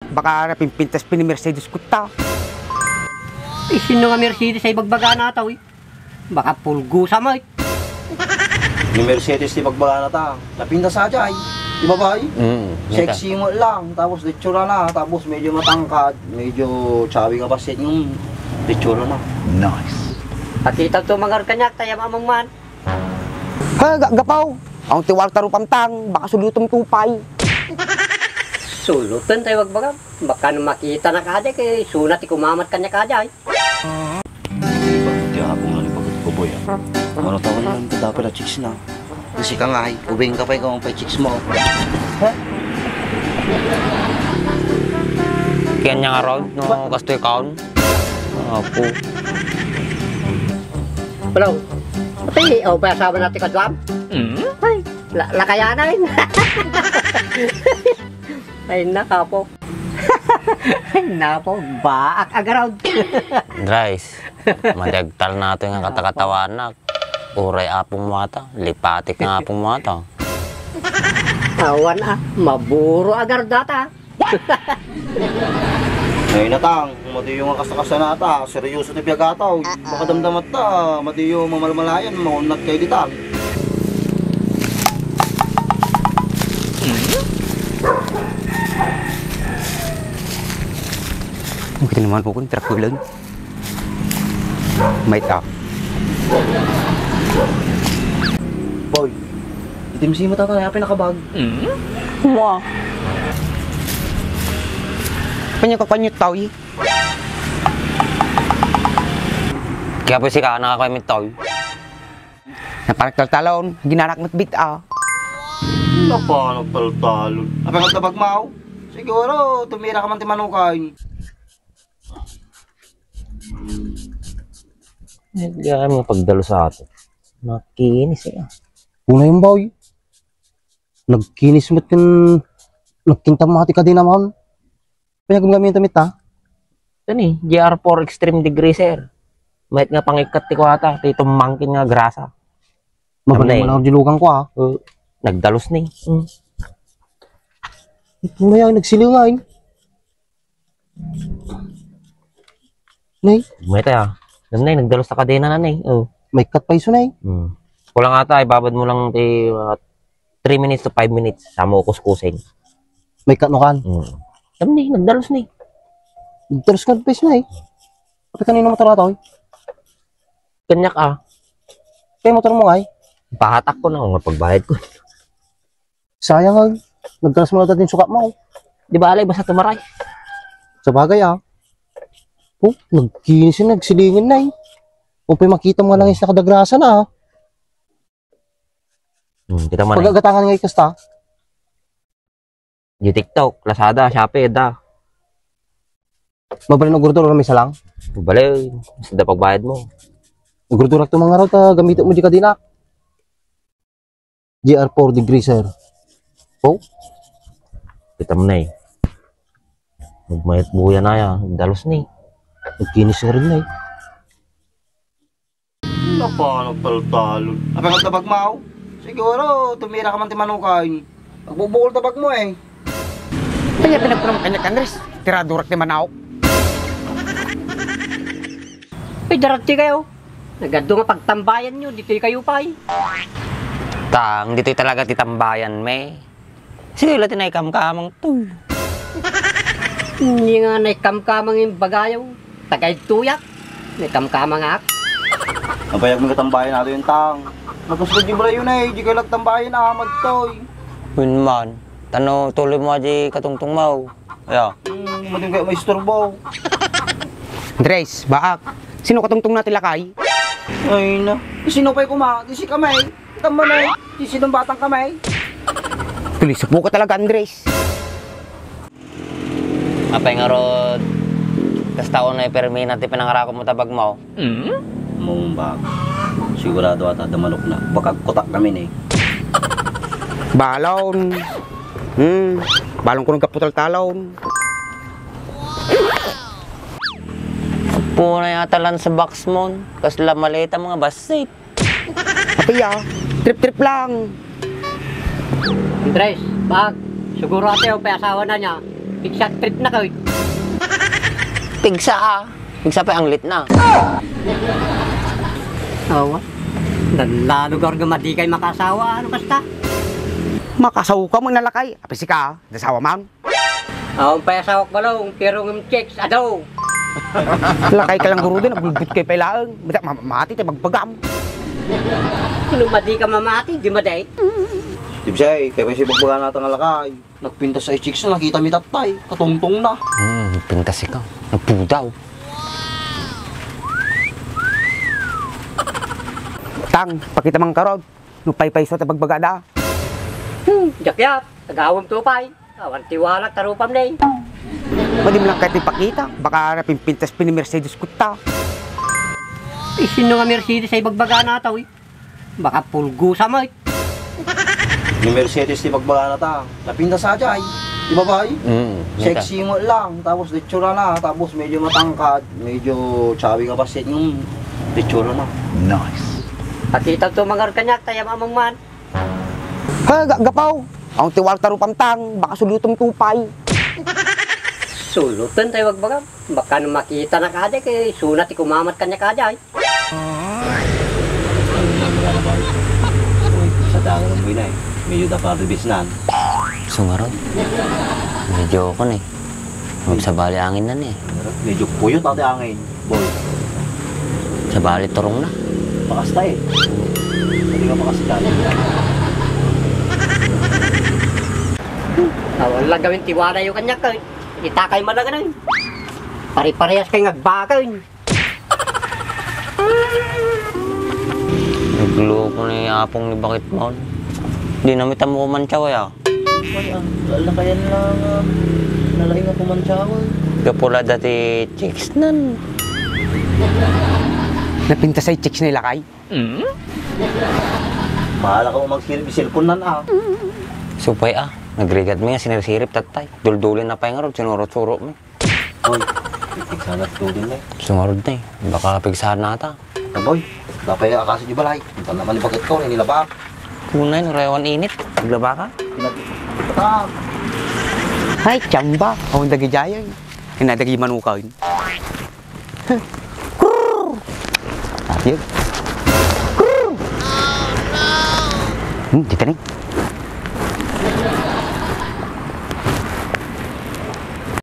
baka napimpintas pini-Mercedes ko ta. Eh, sino nga Mercedes ay bagbaga na tao eh? Baka pulgusa mo eh. Yung Mercedes di pagbaga na ta. Napinda sa ajay. Di ba ba? Sexy mo lang. Tapos litsura na. Tapos medyo matangkad. Medyo chawi ka pa set yung litsura na. Nice. Pakita to mga kanyak, tayo mamang man. Ha, gapaw. Ang tiwal taro pamtang, baka sulutom tupay. Sulutan tayo bagbaga. Baka na makita na kada kay sunat ikumamat kanya kada eh. Di ako nga ni pagod ko boy. Ano taon lang dapat na chicks na. Kasi ka nga ay, ubing ka pa ikaw ang chicks mo. Kaya niya nga road, no, kasto ikaw. Apo. Hello. Pati, o ba sabi natin kadwam? Ay, lakayanan. Ay, nakapo. Ay, napo, baak agaraw. Dries, madagtal nato yung katakatawanak. Uray apong mata, lipatik nga apong mata. Awan maburo agar data. Ngayon na tang, madiyo nga kasakasa na ta. Seryoso ti piyagataw. Makadamdamat ta, madiyo mamalmalayan, maunat kay ditang. Mungkin naman po kung trakulan. May ta. Boy, itimsi mo ta kaya pinakabag. Mo. Kanya tao eh. Kaya po si ka nakakawimit tol. Naparagtal-talon, ginanak mo't bit Napano taltalon? Apang tabag mau? Siguro, tumira ka man ti manukay. Kaya mga pagdalo sa ato. Makinis eh. Una yung boy. Nagkinis mo't yung nagkintamati ka din naman. Kaya gumagamit tamit ha? Ito ni, GR4 Extreme Degree sir. Mahit nga pangikat ti ko ata, ito mangkin nga grasa. Magaling mo lang dilugan ko ha. Nagdalos ni. Ito na yan, nagsiliw nga eh. Nay, Mahit ah. Alam na nagdalos sa kadena na na may cut pa iso na eh. Kulang ata, ibabad mo lang 3 minutes to 5 minutes. Sama ko kuskusin. May cut no kan. Alam ni, nagdalos ni. Nagtaros ka pa iso na eh. Kapag kanina motor ato eh. Kanyak ah. Kaya motor mo nga eh. Pahatak ko na kung pagbayad ko. Sayang nga. Nagtaros mo na natin sukat mo. Di ba alay, basta tumaray. Sa bagay ah. Oh, nagkinis yun, nagsilingin na eh. Kung pa makita mo lang yung nakadagrasa na ah. Kita man eh. Pagagatangan nga ikasta. Di TikTok, Lazada, Shopee, da. Mabalin o gurdura may salang. Balay, basta pagbayad mo. Gurdura ito mga raw ta, gamitin mo di ka dinak. GR4 degree sir. Oh, Kita mo na eh. Magmayat buya na yan, dalos ni. nagkinis nga rin na eh. Napano taltalon? Apang tabag mau? Siguro, tumira ka man ti manukay. Magbubukol tabag mo eh. Kaya pinagpunong kanya Andres, tiradurak ni Manao. Ay, darati kayo. Nagado nga pagtambayan nyo, dito kayo pa eh. Tang, dito'y talaga titambayan, me. Sige, lahat na ikamkamang to. Hindi nga naikamkamang yung bagayaw. Tagay tuyak. Naikamkamang ak. Napayag mga tambayan nato yung tang. Nagkasunod di ba yun eh, di kayo nagtambayan na amad to eh. Yun man, tano tuloy mo aja katungtong mau. Ayo. Mating kayo may istorbo. Andres, baak. Sino katungtong natin lakay? Ay na, sino pa'y kuma? Di si kamay. Tama na eh, di sinong batang kamay. Tulis po ka talaga Andres. Apay nga rod, kas taon na ipermi natin pinangarako mo tabag mo. Mong bag. Sigurado ata damanok na. Baka kotak kami eh. Balon. Balon ko ng kaputal-talon. Puna yata lang sa box mo, kas la malita mga basit. Papiya, trip-trip lang. Andres, bag. Siguro ate o asawa na niya. Pigsa trip na kayo. Pigsa ah. Pigsa pa ang lit na. Oo. Lalo gargamadi kay makasawa. Ano basta? Makasaw ka mo nalakay. Apisi ka, dasawa man. Ang payasawak balong, pero ng checks, adaw. Lakay ka lang guro din, nabulbut kay pailaang. Mati tayo magbagam. Kung madi ka mamati, di maday. Tibsay, kaya kasi bagbaga natin ang lakay. Nagpintas sa chicks na nakita mi tatay. Katungtong na. Pintas ikaw. Nagpudaw. Tang, pakita mang karod. Nupay-pay sa tabagbaga da. Jakyat, tagawang tupay. Awan tiwala, tarupam na eh. Pwede mo lang kahit ipakita. Baka napimpintas pini-Mercedes kuta. Sino nga Mercedes ay bagbaga na ito eh. Baka pulgusa mo eh. Ni Mercedes ti bagbaga natin. Napintas sa jay. Di ba ba? Sexy mo lang. Tapos litsura na. Tapos medyo matangkad. Medyo chawi nga basit yung litsura na. Pakita to mga kanyak, tayo mamang man. Ha, gapaw. Ang tiwala taro pamtang. Baka sulutom tupay. Sulutan tayo bagbaga. Baka nung makita na kada kay sunat ikumamat kanya kada eh. Sa dangan ng binay. Medyo dapat bisnan. Sungarod. Medyo ko na eh. Magsabali angin na eh. Medyo puyot ate angin. Boy. Sabali turong na. Pakasta eh. Hindi ka pakasta. Awan lang gawin tiwala yung kanyak eh. Itakay mo lang na eh. Pari-parehas kayo nagbakay. Nagloko na yung apong ni Bakit Maon. Di na may tamo kumantsaw ah. Wala kaya lang. Nalaing ako mantsawal. Kapula dati chicks nan. Napintas sa chicks na ilakay. Bahala ka mag-cellphone nan ah. Supay ah. Nagrigad mo nga sinirsirip tatay. Duldulin na pa yung rod. Sinurot-surot mo. Boy, titig sana tulin na eh. Sungarod na eh. Baka pigsahan na ata. Boy, dapat yung akasa di balay. Punta naman ni Bakit ko, nilabak. Kunay, rewan init. Naglaba ka? Pinag-itak. Ay, tsamba. Ako ang dagi-jayay. Hinadagi manukaw yun. Krrrr! Yun. Krrrr! Dito na